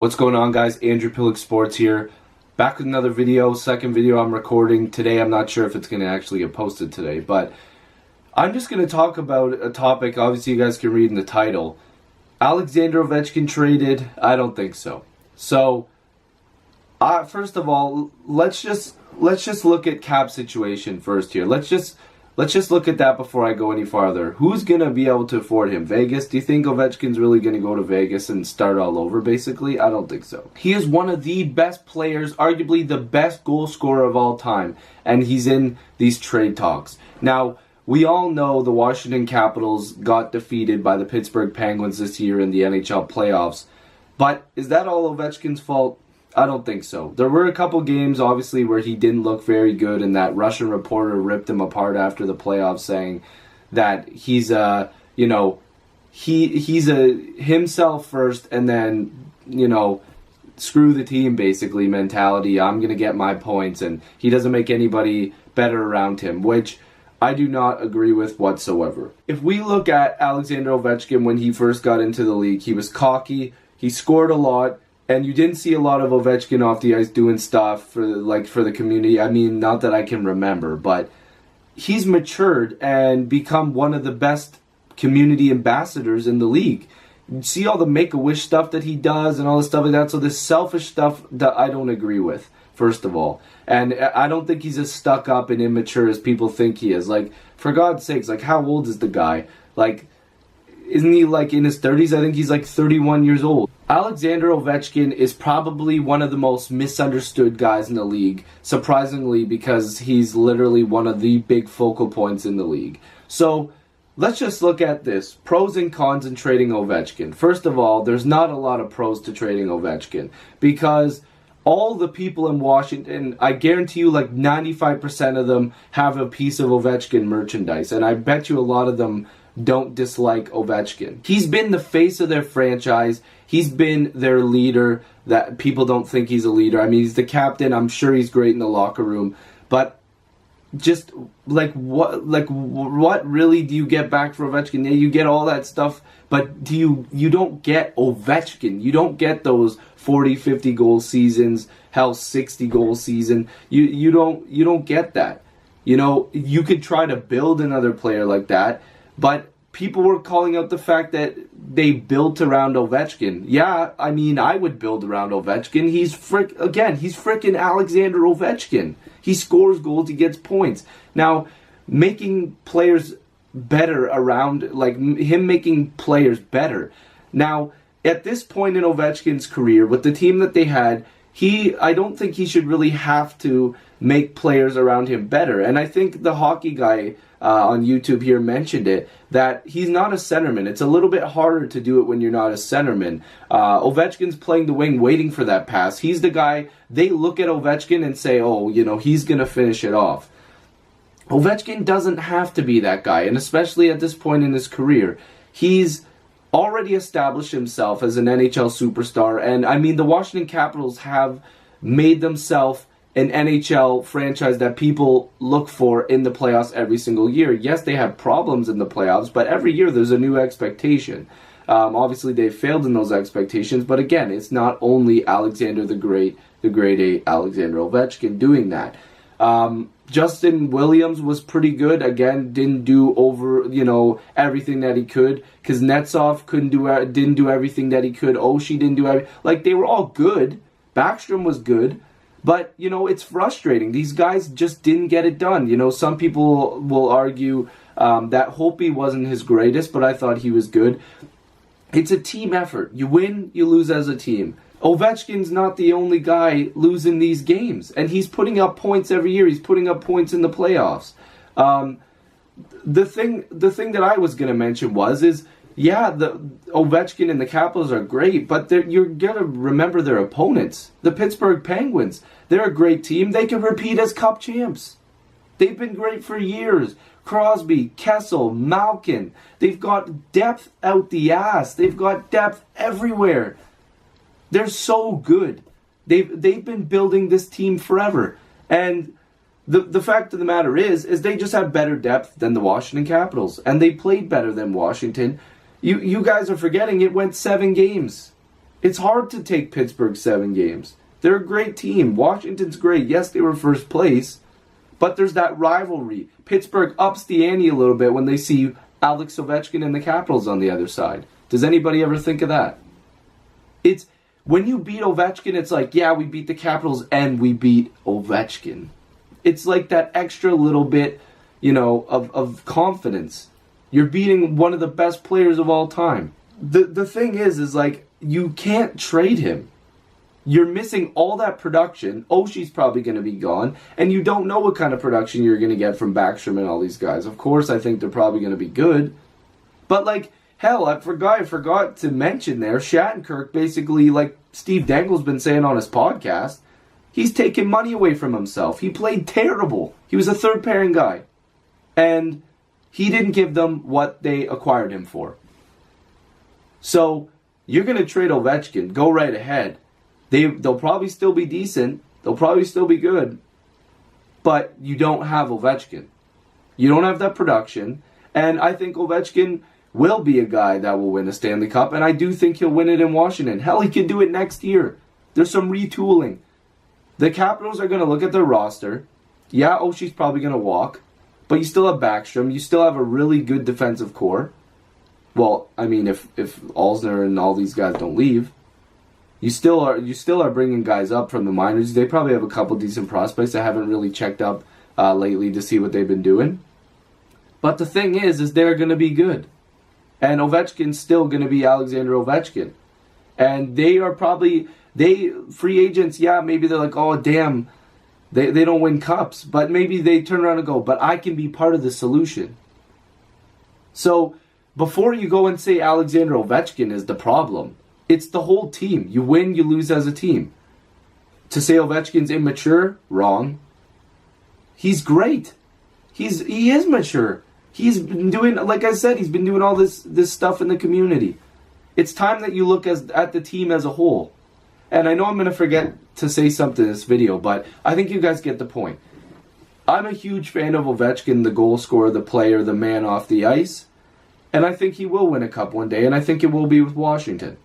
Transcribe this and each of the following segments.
What's going on, guys? Andrew Piluk Sports here. Back with another video, second video I'm recording today. I'm not sure if it's going to actually get posted today, but I'm just going to talk about a topic. Obviously, you guys can read in the title. Alexander Ovechkin traded? I don't think so. So, first of all, let's just look at cap situation first here. Let's just look at that before I go any farther. Who's going to be able to afford him? Vegas? Do you think Ovechkin's really going to go to Vegas and start all over, basically? I don't think so. He is one of the best players, arguably the best goal scorer of all time, and he's in these trade talks. Now, we all know the Washington Capitals got defeated by the Pittsburgh Penguins this year in the NHL playoffs, but is that all Ovechkin's fault? I don't think so. There were a couple games, obviously, where he didn't look very good, and that Russian reporter ripped him apart after the playoffs, saying that he's he's a himself first, and then screw the team basically mentality. I'm gonna get my points, and he doesn't make anybody better around him, which I do not agree with whatsoever. If we look at Alexander Ovechkin when he first got into the league, he was cocky. He scored a lot. And you didn't see a lot of Ovechkin off the ice doing stuff for the community. I mean, not that I can remember, but he's matured and become one of the best community ambassadors in the league. You see all the Make-A-Wish stuff that he does and all this stuff like that. So this selfish stuff that I don't agree with, first of all. And I don't think he's as stuck up and immature as people think he is. Like, for God's sakes, like, how old is the guy? Like, isn't he like in his 30s? I think he's like 31 years old. Alexander Ovechkin is probably one of the most misunderstood guys in the league, surprisingly, because he's literally one of the big focal points in the league. So let's just look at this. Pros and cons in trading Ovechkin. First of all, there's not a lot of pros to trading Ovechkin because all the people in Washington, I guarantee you like 95% of them have a piece of Ovechkin merchandise, and I bet you a lot of them don't dislike Ovechkin. He's been the face of their franchise. He's been their leader. That people don't think he's a leader. I mean, he's the captain. I'm sure he's great in the locker room. But just what really do you get back for Ovechkin? Yeah, you get all that stuff, but you don't get Ovechkin. You don't get those 40, 50 goal seasons, hell 60 goal season. You don't get that. You could try to build another player like that. But people were calling out the fact that they built around Ovechkin. Yeah, I mean, I would build around Ovechkin. He's freaking Alexander Ovechkin. He scores goals, he gets points. Now, making players better around, like him making players better. Now, at this point in Ovechkin's career, with the team that they had, I don't think he should really have to make players around him better. And I think the hockey guy on YouTube here mentioned it, that he's not a centerman. It's a little bit harder to do it when you're not a centerman. Ovechkin's playing the wing, waiting for that pass. He's the guy, they look at Ovechkin and say, oh, he's going to finish it off. Ovechkin doesn't have to be that guy, and especially at this point in his career. He's already established himself as an NHL superstar, and I mean, the Washington Capitals have made themselves an NHL franchise that people look for in the playoffs every single year. Yes, they have problems in the playoffs, but every year there's a new expectation. Obviously, they failed in those expectations, but again, it's not only Alexander the Great A, Alexander Ovechkin doing that. Justin Williams was pretty good. Again, didn't do everything that he could, because Netsov didn't do everything that he could. Oshie didn't do everything. Like, they were all good. Backstrom was good. But, it's frustrating. These guys just didn't get it done. Some people will argue that Holtby wasn't his greatest, but I thought he was good. It's a team effort. You win, you lose as a team. Ovechkin's not the only guy losing these games. And he's putting up points every year. He's putting up points in the playoffs. The thing that I was going to mention yeah, the Ovechkin and the Capitals are great, but you're going to remember their opponents. The Pittsburgh Penguins, they're a great team. They can repeat as Cup champs. They've been great for years. Crosby, Kessel, Malkin. They've got depth out the ass. They've got depth everywhere. They're so good. They've been building this team forever. And the fact of the matter is they just have better depth than the Washington Capitals. And they played better than Washington. You guys are forgetting it went 7 games. It's hard to take Pittsburgh 7 games. They're a great team. Washington's great. Yes, they were first place, but there's that rivalry. Pittsburgh ups the ante a little bit when they see Alex Ovechkin and the Capitals on the other side. Does anybody ever think of that? It's when you beat Ovechkin, it's like, yeah, we beat the Capitals and we beat Ovechkin. It's like that extra little bit, of confidence. You're beating one of the best players of all time. The thing is like, you can't trade him. You're missing all that production. Oshie's probably going to be gone, and you don't know what kind of production you're going to get from Backstrom and all these guys. Of course, I think they're probably going to be good. But, like, hell, I forgot to mention there, Shattenkirk basically, like Steve Dangle's been saying on his podcast, he's taking money away from himself. He played terrible. He was a third-pairing guy. And he didn't give them what they acquired him for. So, you're going to trade Ovechkin. Go right ahead. They'll probably still be decent. They'll probably still be good. But you don't have Ovechkin. You don't have that production. And I think Ovechkin will be a guy that will win a Stanley Cup. And I do think he'll win it in Washington. Hell, he could do it next year. There's some retooling. The Capitals are going to look at their roster. Yeah, Oshie's probably going to walk. But you still have Backstrom. You still have a really good defensive core. Well, I mean, if Alzner and all these guys don't leave. You still are bringing guys up from the minors. They probably have a couple decent prospects. I haven't really checked up lately to see what they've been doing. But the thing is they're going to be good. And Ovechkin's still going to be Alexander Ovechkin. And they are probably, free agents, yeah, maybe they're like, oh, damn, they don't win cups. But maybe they turn around and go, but I can be part of the solution. So, before you go and say Alexander Ovechkin is the problem, it's the whole team. You win, you lose as a team. To say Ovechkin's immature, wrong. He's great. He is mature. He's been doing, like I said, he's been doing all this stuff in the community. It's time that you look at the team as a whole. And I know I'm going to forget to say something in this video, but I think you guys get the point. I'm a huge fan of Ovechkin, the goal scorer, the player, the man off the ice. And I think he will win a cup one day, and I think it will be with Washington.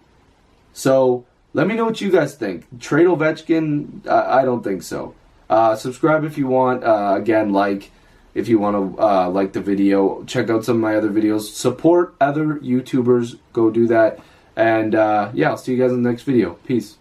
So, let me know what you guys think. Trade Ovechkin? I don't think so. Subscribe if you want. Again, like if you want to like the video. Check out some of my other videos. Support other YouTubers. Go do that. And yeah, I'll see you guys in the next video. Peace.